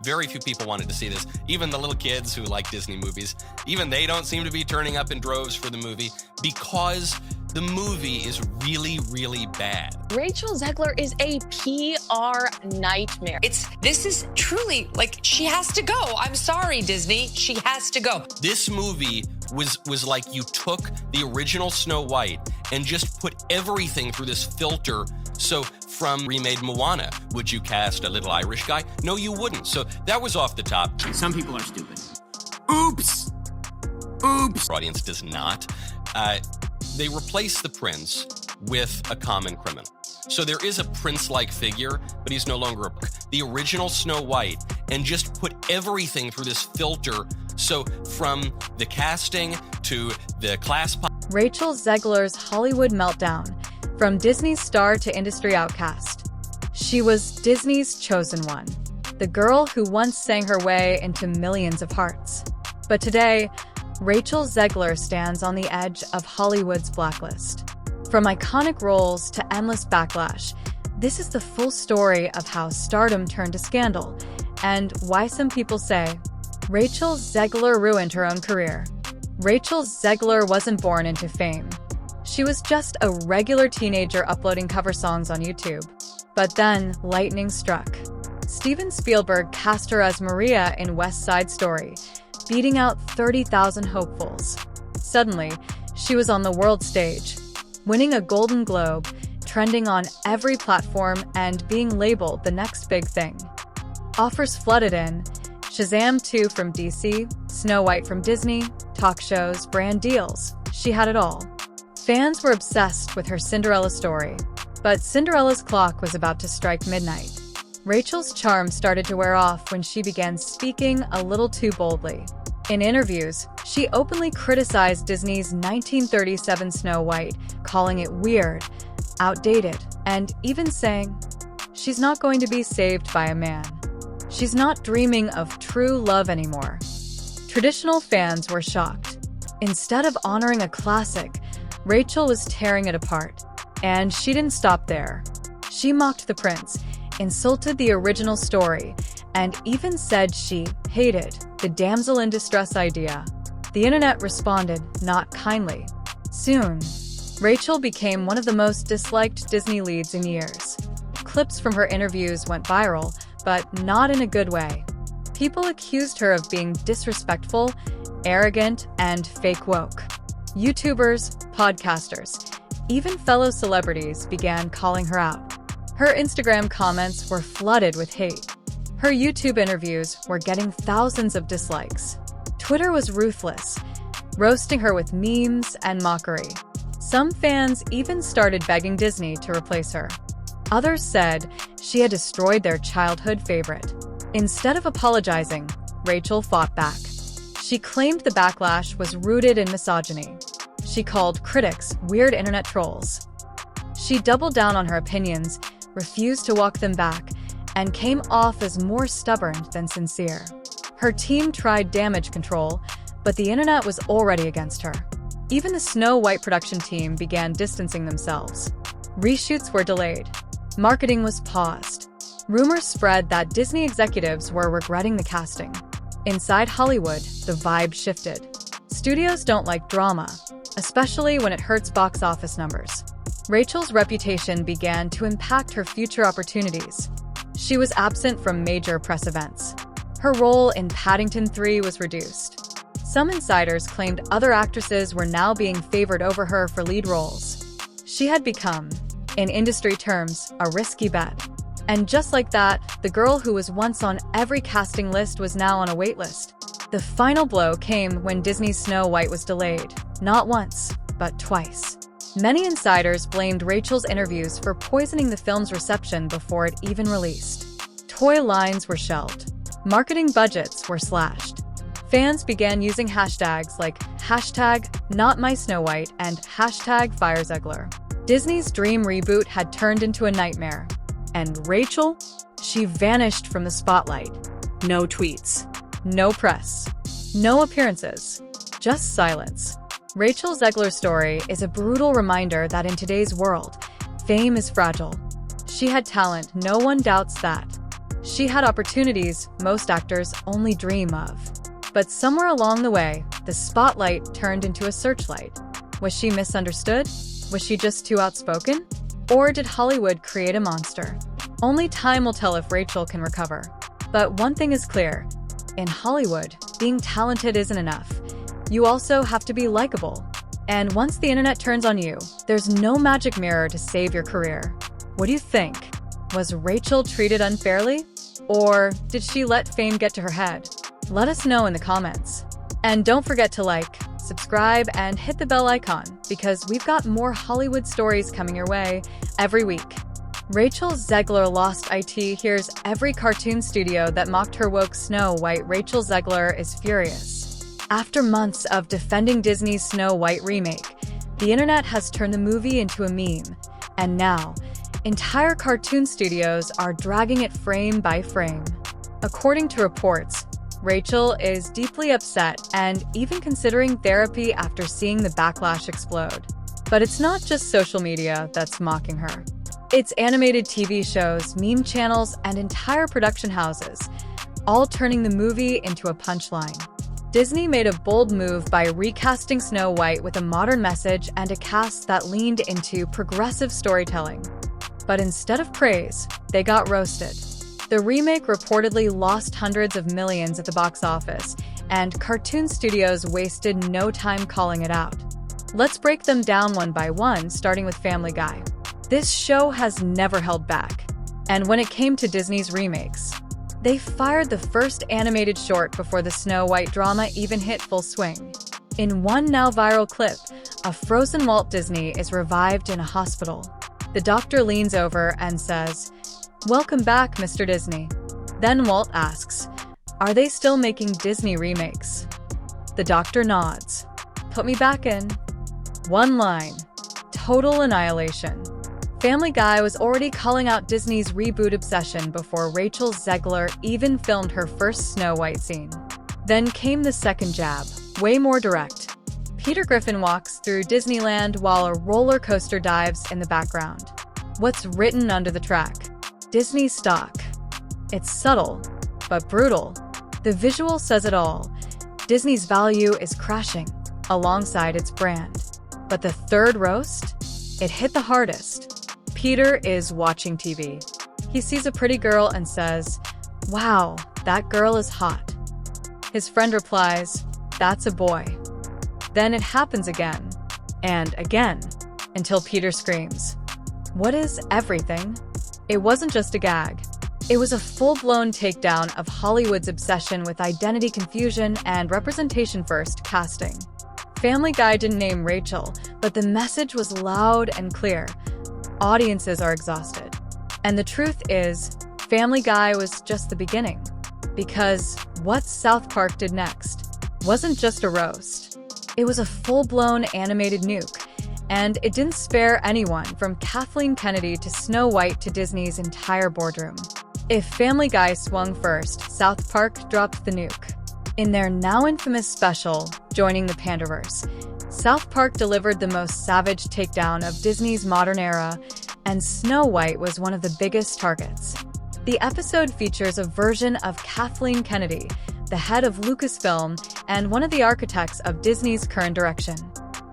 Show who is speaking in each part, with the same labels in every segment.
Speaker 1: Very few people wanted to see this. Even the little kids who like Disney movies, even they don't seem to be turning up in droves for the movie because the movie is really, really bad.
Speaker 2: Rachel Zegler is a PR nightmare.
Speaker 3: This is truly, like, she has to go. I'm sorry, Disney. She has to go.
Speaker 1: This movie was like you took the original Snow White and just put everything through this filter. So from remade Moana, would you cast a little Irish guy? No, you wouldn't. So that was off the top.
Speaker 4: Some people are stupid. Oops! Oops!
Speaker 1: Our audience does not. They replace the prince with a common criminal. So there is a prince-like figure, but he's no longer the original Snow White, and just put everything through this filter. So from the casting to the class...
Speaker 5: Rachel Zegler's Hollywood Meltdown, from Disney's star to industry outcast. She was Disney's chosen one, the girl who once sang her way into millions of hearts. But today, Rachel Zegler stands on the edge of Hollywood's blacklist. From iconic roles to endless backlash, this is the full story of how stardom turned to scandal, and why some people say Rachel Zegler ruined her own career. Rachel Zegler wasn't born into fame. She was just a regular teenager uploading cover songs on YouTube. But then, lightning struck. Steven Spielberg cast her as Maria in West Side Story, beating out 30,000 hopefuls. Suddenly, she was on the world stage, winning a Golden Globe, trending on every platform, and being labeled the next big thing. Offers flooded in: Shazam 2 from DC, Snow White from Disney, talk shows, brand deals. She had it all. Fans were obsessed with her Cinderella story, but Cinderella's clock was about to strike midnight. Rachel's charm started to wear off when she began speaking a little too boldly. In interviews, she openly criticized Disney's 1937 Snow White, calling it weird, outdated, and even saying, she's not going to be saved by a man. She's not dreaming of true love anymore. Traditional fans were shocked. Instead of honoring a classic, Rachel was tearing it apart. And she didn't stop there. She mocked the prince, insulted the original story, and even said she hated the damsel in distress idea. The internet responded not kindly. Soon, Rachel became one of the most disliked Disney leads in years. Clips from her interviews went viral, but not in a good way. People accused her of being disrespectful, arrogant, and fake woke. YouTubers, podcasters, even fellow celebrities began calling her out. Her Instagram comments were flooded with hate. Her YouTube interviews were getting thousands of dislikes. Twitter was ruthless, roasting her with memes and mockery. Some fans even started begging Disney to replace her. Others said she had destroyed their childhood favorite. Instead of apologizing, Rachel fought back. She claimed the backlash was rooted in misogyny. She called critics weird internet trolls. She doubled down on her opinions, refused to walk them back, and came off as more stubborn than sincere. Her team tried damage control, but the internet was already against her. Even the Snow White production team began distancing themselves. Reshoots were delayed. Marketing was paused. Rumors spread that Disney executives were regretting the casting. Inside Hollywood, the vibe shifted. Studios don't like drama, especially when it hurts box office numbers. Rachel's reputation began to impact her future opportunities. She was absent from major press events. Her role in Paddington 3 was reduced. Some insiders claimed other actresses were now being favored over her for lead roles. She had become, in industry terms, a risky bet. And just like that, the girl who was once on every casting list was now on a waitlist. The final blow came when Disney's Snow White was delayed, not once, but twice. Many insiders blamed Rachel's interviews for poisoning the film's reception before it even released. Toy lines were shelved. Marketing budgets were slashed. Fans began using hashtags like #NotMySnowWhite and #FireZegler. Disney's dream reboot had turned into a nightmare. And Rachel? She vanished from the spotlight. No tweets. No press. No appearances. Just silence. Rachel Zegler's story is a brutal reminder that in today's world, fame is fragile. She had talent, no one doubts that. She had opportunities most actors only dream of. But somewhere along the way, the spotlight turned into a searchlight. Was she misunderstood? Was she just too outspoken? Or did Hollywood create a monster? Only time will tell if Rachel can recover. But one thing is clear. In Hollywood, being talented isn't enough. You also have to be likable. And once the internet turns on you, there's no magic mirror to save your career. What do you think? Was Rachel treated unfairly? Or did she let fame get to her head? Let us know in the comments. And don't forget to like, subscribe, and hit the bell icon because we've got more Hollywood stories coming your way every week. Rachel Zegler lost IT hears every cartoon studio that mocked her woke Snow White. Rachel Zegler is furious. After months of defending Disney's Snow White remake, the internet has turned the movie into a meme. And now, entire cartoon studios are dragging it frame by frame. According to reports, Rachel is deeply upset and even considering therapy after seeing the backlash explode. But it's not just social media that's mocking her. It's animated TV shows, meme channels, and entire production houses, all turning the movie into a punchline. Disney made a bold move by recasting Snow White with a modern message and a cast that leaned into progressive storytelling. But instead of praise, they got roasted. The remake reportedly lost hundreds of millions at the box office, and cartoon studios wasted no time calling it out. Let's break them down one by one, starting with Family Guy. This show has never held back. And when it came to Disney's remakes, they fired the first animated short before the Snow White drama even hit full swing. In one now viral clip, a frozen Walt Disney is revived in a hospital. The doctor leans over and says, "Welcome back, Mr. Disney." Then Walt asks, "Are they still making Disney remakes?" The doctor nods. "Put me back in." One line. Total annihilation. Family Guy was already calling out Disney's reboot obsession before Rachel Zegler even filmed her first Snow White scene. Then came the second jab, way more direct. Peter Griffin walks through Disneyland while a roller coaster dives in the background. What's written under the track? Disney stock. It's subtle, but brutal. The visual says it all. Disney's value is crashing alongside its brand. But the third roast? It hit the hardest. Peter is watching TV. He sees a pretty girl and says, "Wow, that girl is hot." His friend replies, "That's a boy." Then it happens again, and again, until Peter screams, "What is everything?" It wasn't just a gag. It was a full-blown takedown of Hollywood's obsession with identity confusion and representation-first casting. Family Guy didn't name Rachel, but the message was loud and clear. Audiences are exhausted. And the truth is, Family Guy was just the beginning. Because what South Park did next wasn't just a roast. It was a full-blown animated nuke. And it didn't spare anyone from Kathleen Kennedy to Snow White to Disney's entire boardroom. If Family Guy swung first, South Park dropped the nuke. In their now infamous special, Joining the Pandaverse, South Park delivered the most savage takedown of Disney's modern era, and Snow White was one of the biggest targets. The episode features a version of Kathleen Kennedy, the head of Lucasfilm and one of the architects of Disney's current direction.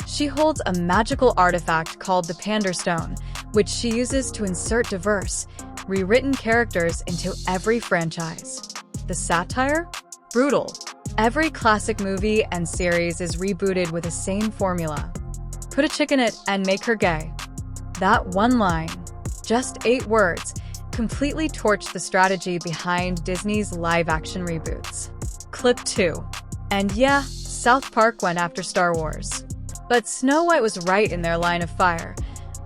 Speaker 5: She holds a magical artifact called the Panderstone, which she uses to insert diverse, rewritten characters into every franchise. The satire? Brutal. Every classic movie and series is rebooted with the same formula. Put a chick in it and make her gay. That one line, just 8 words, completely torched the strategy behind Disney's live-action reboots. Clip 2. And yeah, South Park went after Star Wars. But Snow White was right in their line of fire,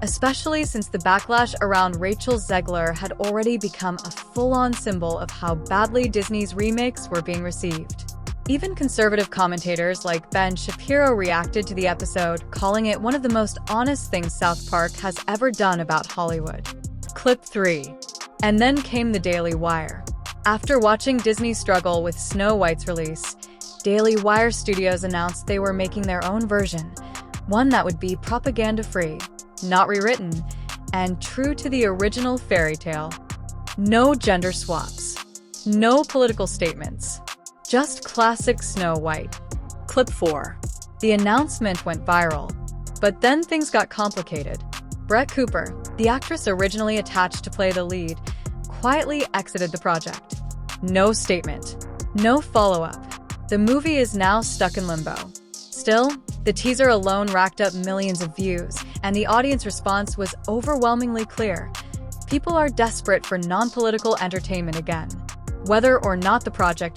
Speaker 5: especially since the backlash around Rachel Zegler had already become a full-on symbol of how badly Disney's remakes were being received. Even conservative commentators like Ben Shapiro reacted to the episode, calling it one of the most honest things South Park has ever done about Hollywood. Clip 3. And then came the Daily Wire. After watching Disney struggle with Snow White's release, Daily Wire Studios announced they were making their own version, one that would be propaganda-free, not rewritten, and true to the original fairy tale. No gender swaps. No political statements. Just classic Snow White.
Speaker 6: Clip 4.
Speaker 5: The announcement went viral. But then things got complicated. Brett Cooper, the actress originally attached to play the lead, quietly exited the project. No statement. No follow-up. The movie is now stuck in limbo. Still, the teaser alone racked up millions of views, and the audience response was overwhelmingly clear. People are desperate for non-political entertainment again. Whether or not the project